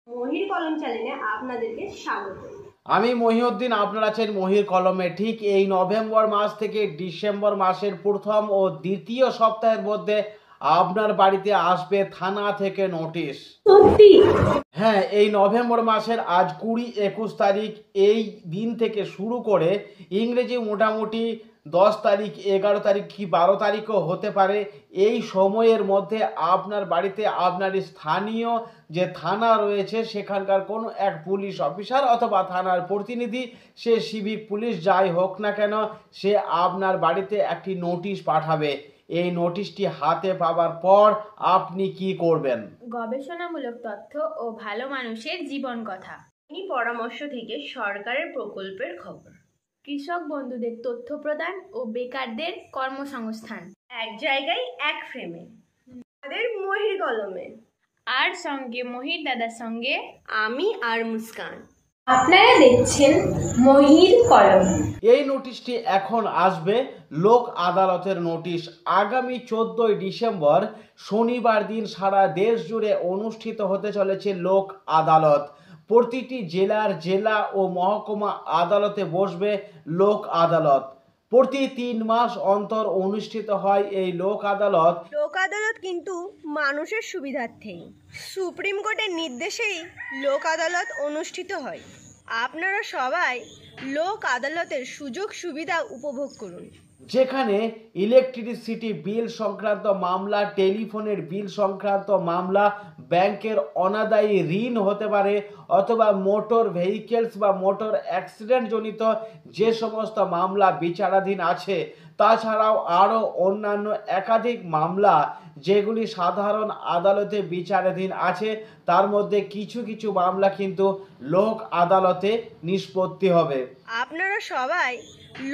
মহির কলম চ্যানেলে আপনাদেরকে স্বাগত। আমি মহিউদ্দিন, আপনারা আছেন মহির কলমে। ঠিক এই নভেম্বর মাস থেকে ডিসেম্বর মাসের প্রথম ও দ্বিতীয় সপ্তাহের মধ্যে আপনার বাড়িতে আসবে থানা থেকে নোটিশ। সত্যি? হ্যাঁ, এই নভেম্বর মাসের আজ 20-21 তারিখ এই দিন থেকে শুরু করে ইংরেজি মোটামুটি 10 তারিখ, 11 তারিখ কি 12 তারিখও হতে পারে। এই সময়ের মধ্যে আপনার বাড়িতে আপনার স্থানীয় যে থানা রয়েছে সেখানকার কোনো এক পুলিশ অফিসার অথবা থানার প্রতিনিধি, সে সিভিক পুলিশ যাই হোক না কেন, সে আপনার বাড়িতে একটি নোটিশ পাঠাবে। এই নোটিশটি হাতে পাওয়ার পর আপনি কি করবেন? গবেষণামূলক তথ্য ও ভালো মানুষের জীবন কথা, এই পরামর্শ থেকে সরকারের প্রকল্পের খবর, কৃষক বন্ধুদের তথ্য প্রদান ও বেকারদের কর্মসংস্থান, এক জায়গায় এক ফ্রেমে আমাদের মহির কলমে। আর সঙ্গে মহির দাদার সঙ্গে আমি আর মুস্কান। আপনারা দেখছেন মহির কলম। এই নোটিশটি এখন আসবে লোক আদালতের নোটিশ। আগামী 14 ডিসেম্বর শনিবার দিন সারা দেশ জুড়ে অনুষ্ঠিত হতে চলেছে লোক আদালত। প্রতিটি জেলা ও মহকুমা আদালতে বসবে লোক আদালত। প্রতি 3 মাস অন্তর অনুষ্ঠিত হয় এই লোক আদালত। লোক আদালত কিন্তু মানুষের সুবিধার্থেই, সুপ্রিম কোর্টের নির্দেশেই লোক আদালত অনুষ্ঠিত হয়। আপনারা সবাই লোক আদালতের সুযোগ সুবিধা উপভোগ করুন, যেখানে ইলেকট্রিসিটি বিল সংক্রান্ত মামলা, টেলিফোনের বিল সংক্রান্ত মামলা, ব্যাংকের অনাদায়ী ঋণ হতে পারে, অথবা মোটর ভেহিকেলস বা মোটর অ্যাক্সিডেন্ট জনিত যে সমস্ত মামলা বিচারাধীন আছে, তাছাড়াও আরও অন্যান্য একাধিক মামলা যেগুলি সাধারণ আদালতে বিচারাধীন আছে, তার মধ্যে কিছু মামলা কিন্তু লোক আদালতে নিষ্পত্তি হবে। আপনারা সবাই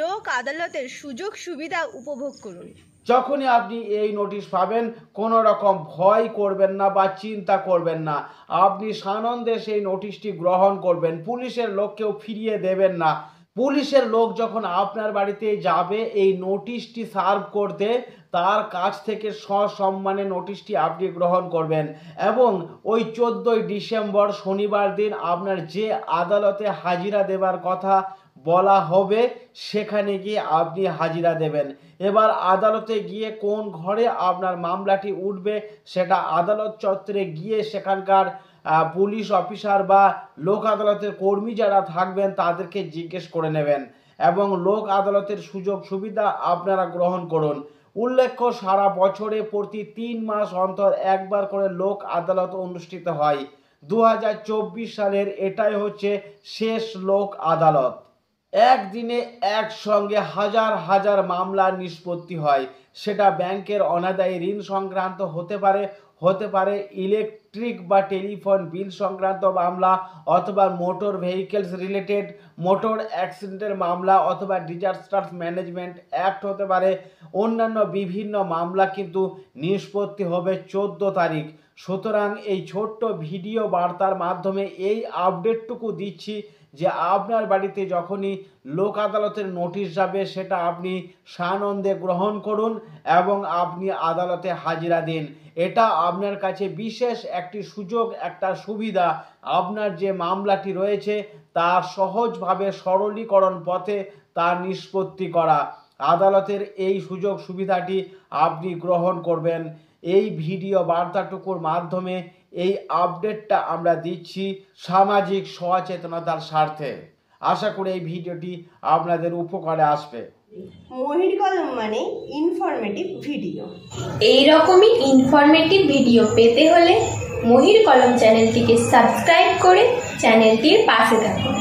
লোক আদালতের সুযোগ সুবিধা উপভোগ করুন। যখনই আপনি এই নোটিশ পাবেন, কোনো রকম ভয় করবেন না বা চিন্তা করবেন না, আপনি সানন্দে সেই নোটিশটি গ্রহণ করবেন। পুলিশের লোককেও ফিরিয়ে দেবেন না। পুলিশের লোক যখন আপনার বাড়িতে যাবে এই নোটিশটি সার্ভ করতে, তার কাছ থেকে সসম্মানে নোটিশটি আপনি গ্রহণ করবেন এবং ওই 14 ডিসেম্বর শনিবার দিন আপনার যে আদালতে হাজিরা দেবার কথা বলা হবে সেখানে গিয়ে আপনি হাজিরা দেবেন। এবার আদালতে গিয়ে কোন ঘরে আপনার মামলাটি উঠবে সেটা আদালত চত্বরে গিয়ে সেখানকার পুলিশ অফিসার বা লোক আদালতের কর্মী যারা থাকবেন তাদেরকে জিজ্ঞেস করে নেবেন এবং লোক আদালতের সুযোগ সুবিধা আপনারা গ্রহণ করুন। উল্লেখ্য, সারা বছরে প্রতি 3 মাস অন্তর একবার করে লোক আদালত অনুষ্ঠিত হয়। 2024 সালের এটাই হচ্ছে শেষ লোক আদালত। একদিনে একসঙ্গে হাজার মামলা নিষ্পত্তি হয়। সেটা ব্যাংকের অনাদায়ী ঋণ সংক্রান্ত হতে পারে ইলেকট্রিক বা টেলিফোন বিল সংক্রান্ত মামলা, অথবা মোটর ভেহিকেলস রিলেটেড মোটর অ্যাক্সিডেন্টের মামলা, অথবা ডিজাস্টার ম্যানেজমেন্ট অ্যাক্ট হতে পারে। অন্যান্য বিভিন্ন মামলা কিন্তু নিষ্পত্তি হবে 14 তারিখ। সুতরাং এই ছোট্ট ভিডিও বার্তার মাধ্যমে এই আপডেটটুকু দিচ্ছি যে আপনার বাড়িতে যখনই লোক আদালতের নোটিশ যাবে সেটা আপনি সানন্দে গ্রহণ করুন এবং আপনি আদালতে হাজিরা দিন। এটা আপনার কাছে বিশেষ একটি সুযোগ, একটা সুবিধা। আপনার যে মামলাটি রয়েছে তার সহজভাবে সরলীকরণ পথে তার নিষ্পত্তি করা। আদালতের এই সুযোগ সুবিধাটি আপনি গ্রহণ করবেন। এই ভিডিও বার্তাটুকুর মাধ্যমে এই আপডেটটা আমরা দিচ্ছি সামাজিক সচেতনতার স্বার্থে। আশা করি এই ভিডিওটি আপনাদের উপকারে আসবে। মহির কলম মানে ইনফরমেটিভ ভিডিও। এই রকমই ইনফরমেটিভ ভিডিও পেতে হলে মহির কলম চ্যানেলটিকে সাবস্ক্রাইব করে চ্যানেলটির পাশে থাকুন।